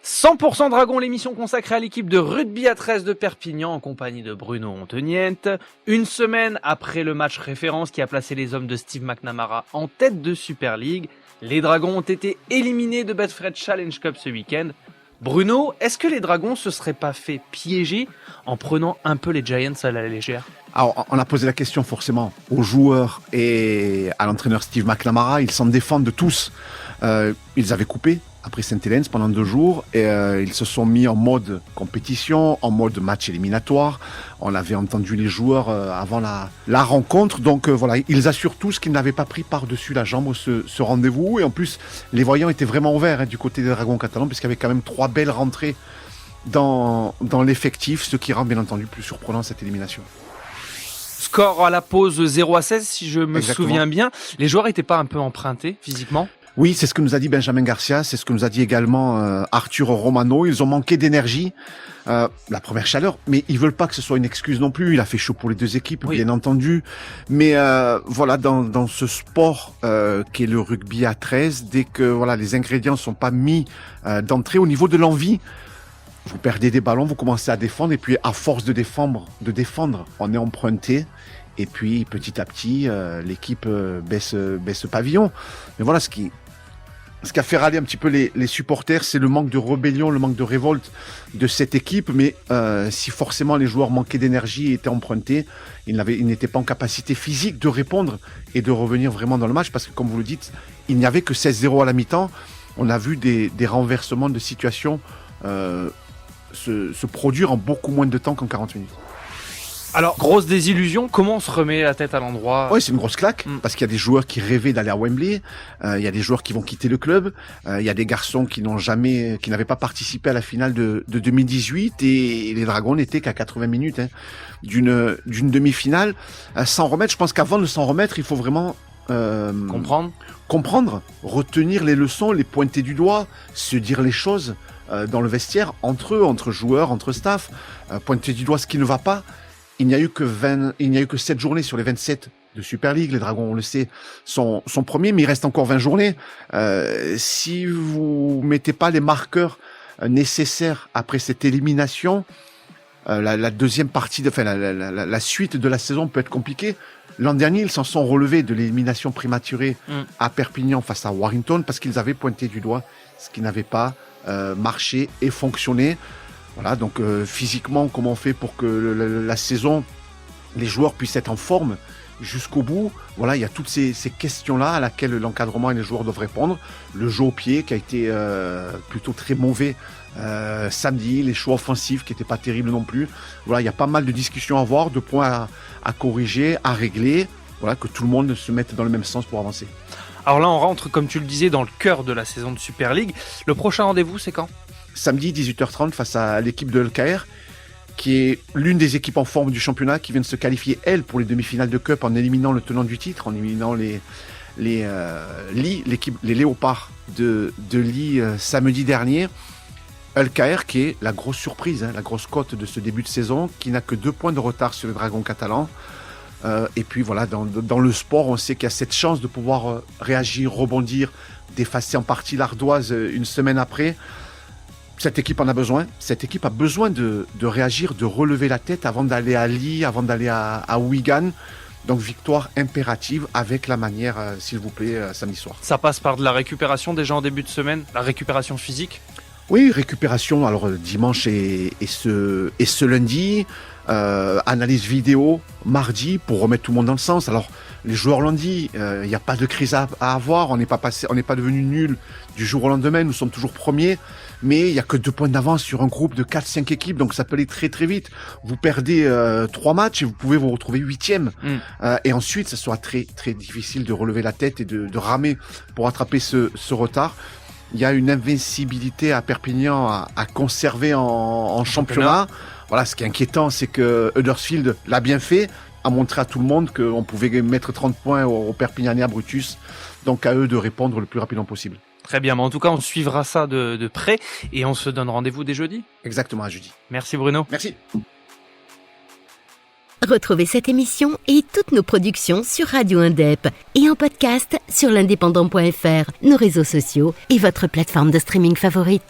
100% Dragon, l'émission consacrée à l'équipe de rugby à 13 de Perpignan en compagnie de Bruno Onteniente. Une semaine après le match référence qui a placé les hommes de Steve McNamara en tête de Super League, les Dragons ont été éliminés de Betfred Challenge Cup ce week-end. Bruno, est-ce que les Dragons se seraient pas fait piéger en prenant un peu les Giants à la légère ? Alors, on a posé la question forcément aux joueurs et à l'entraîneur Steve McNamara. Ils s'en défendent tous. Ils avaient coupé après Saint-Helens pendant 2 jours et ils se sont mis en mode compétition, en mode match éliminatoire. On avait entendu les joueurs avant la rencontre. Donc voilà, ils assurent tous qu'ils n'avaient pas pris par-dessus la jambe ce rendez-vous. Et en plus, les voyants étaient vraiment ouverts du côté des Dragons catalans puisqu'il y avait quand même 3 belles rentrées dans l'effectif, ce qui rend bien entendu plus surprenant cette élimination. Score à la pause 0-16 si je me Exactement. souviens bien. Les joueurs n'étaient pas un peu empruntés physiquement ? Oui, c'est ce que nous a dit Benjamin Garcia, c'est ce que nous a dit également Arthur Romano. Ils ont manqué d'énergie, la première chaleur, mais ils veulent pas que ce soit une excuse non plus. Il a fait chaud pour les 2 équipes, Oui. bien entendu. Mais voilà, dans ce sport qui est le rugby à 13, dès que voilà les ingrédients sont pas mis d'entrée au niveau de l'envie, vous perdez des ballons, vous commencez à défendre, et puis à force de défendre, on est emprunté. Et puis petit à petit, l'équipe baisse pavillon. Mais voilà, ce qui a fait râler un petit peu les supporters, c'est le manque de rébellion, le manque de révolte de cette équipe. Mais si forcément les joueurs manquaient d'énergie et étaient empruntés, ils n'étaient pas en capacité physique de répondre et de revenir vraiment dans le match. Parce que comme vous le dites, il n'y avait que 16-0 à la mi-temps. On a vu des renversements de situation se produire en beaucoup moins de temps qu'en 40 minutes. Alors, grosse désillusion, comment on se remet la tête à l'endroit ? Oui, c'est une grosse claque, parce qu'il y a des joueurs qui rêvaient d'aller à Wembley, il y a des joueurs qui vont quitter le club, il y a des garçons qui n'avaient pas participé à la finale de 2018, et les Dragons n'étaient qu'à 80 minutes d'une demi-finale. S'en remettre, je pense qu'avant de s'en remettre, il faut vraiment comprendre, retenir les leçons, les pointer du doigt, se dire les choses dans le vestiaire, entre eux, entre joueurs, entre staff, pointer du doigt ce qui ne va pas. Il n'y a eu que 7 journées sur les 27 de Super League. Les Dragons, on le sait, sont premiers, mais il reste encore 20 journées. Si vous mettez pas les marqueurs nécessaires après cette élimination, la deuxième partie, la suite de la saison peut être compliquée. L'an dernier, ils s'en sont relevés de l'élimination prématurée à Perpignan face à Warrington parce qu'ils avaient pointé du doigt ce qui n'avait pas marché et fonctionné. Voilà, donc physiquement, comment on fait pour que la saison, les joueurs puissent être en forme jusqu'au bout. Voilà, il y a toutes ces questions-là à laquelle l'encadrement et les joueurs doivent répondre. Le jeu au pied qui a été plutôt très mauvais samedi, les choix offensifs qui n'étaient pas terribles non plus. Voilà, il y a pas mal de discussions à avoir, de points à corriger, à régler. Voilà, que tout le monde se mette dans le même sens pour avancer. Alors là, on rentre, comme tu le disais, dans le cœur de la saison de Super League. Le prochain rendez-vous, c'est quand ? Samedi 18h30 face à l'équipe de l'EKR, qui est l'une des équipes en forme du championnat, qui vient de se qualifier, elle, pour les demi-finales de Cup en éliminant le tenant du titre, en éliminant les Léopards de Lille samedi dernier. LKR qui est la grosse surprise, la grosse cote de ce début de saison, qui n'a que 2 points de retard sur les Dragons catalans. Et puis voilà, dans le sport, on sait qu'il y a cette chance de pouvoir réagir, rebondir, d'effacer en partie l'ardoise une semaine après. Cette équipe en a besoin. Cette équipe a besoin de réagir, de relever la tête avant d'aller à Lille, avant d'aller à Wigan. Donc victoire impérative avec la manière, s'il vous plaît, samedi soir. Ça passe par de la récupération déjà en début de semaine, la récupération physique ? Oui, récupération, alors dimanche et ce lundi, analyse vidéo mardi pour remettre tout le monde dans le sens. Alors les joueurs l'ont dit, il n'y a pas de crise à avoir, on n'est pas devenu nul du jour au lendemain, nous sommes toujours premiers, mais il n'y a que 2 points d'avance sur un groupe de 4-5 équipes, donc ça peut aller très très vite. Vous perdez 3 matchs et vous pouvez vous retrouver 8e. Et ensuite, ça sera très très difficile de relever la tête et de ramer pour attraper ce retard. Il y a une invincibilité à Perpignan à conserver en championnat. Voilà, ce qui est inquiétant, c'est que Huddersfield l'a bien fait, a montré à tout le monde qu'on pouvait mettre 30 points au Perpignanais à Brutus. Donc à eux de répondre le plus rapidement possible. Très bien, mais en tout cas, on suivra ça de près et on se donne rendez-vous dès jeudi. Exactement, à jeudi. Merci Bruno. Merci. Retrouvez cette émission et toutes nos productions sur Radio Indep et en podcast sur l'indépendant.fr, nos réseaux sociaux et votre plateforme de streaming favorite.